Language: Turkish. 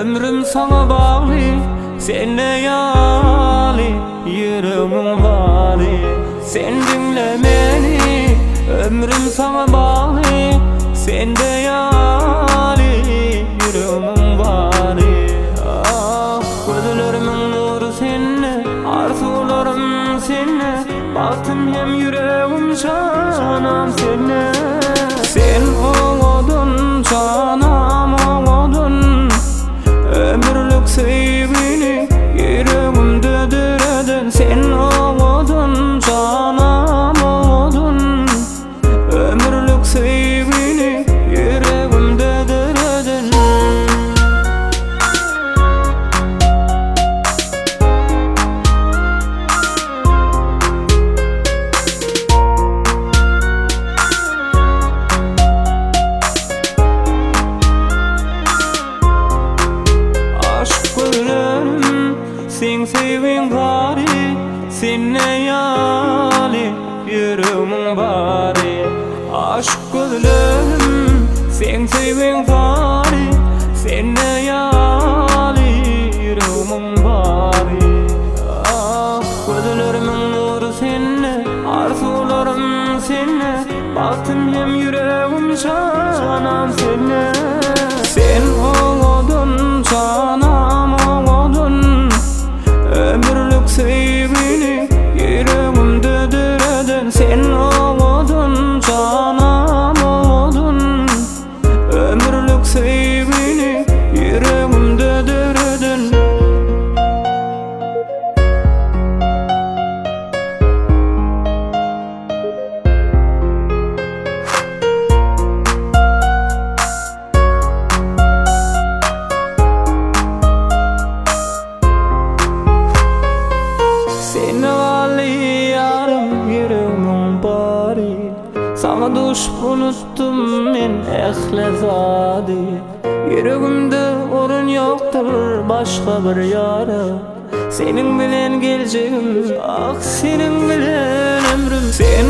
Ömrüm sana bağlı, senle yâli, yüreğimin vali. Sen dinle beni, ömrüm sana bağlı, sende yâli, yüreğimin vali. Ah, gözlerimin nuru seninle, arzularım seninle, baktım hem yüreğim canım seninle. Sen oğudun canım oğudun, ömürlük sevgini yüreğimde diredin. Sen oğudun canım oğudun, ömürlük sevgini yüreğimde diredin. Sen sevin gari, senle yâli, yüreğimin bari. Aşk gözlerim, sen sevin gari, senle yâli, yüreğimin bari. Ah, gözlerimin nuru seninle, arzularım seninle, baktım hem yüreğim canım seninle. Sen oğudun canım oğudun, ömürlük sevgini yüreğimde diredin. Sen oğudun canım oğudun, ömürlük sevgini yüreğimde diredin. Seni vali yarım yüreğimin bari, sana duş unuttum men ehle zadi. Yüreğimde orun yoktur başka bir yara, senin bilen geleceğim, ah senin bilen ömrüm. Sen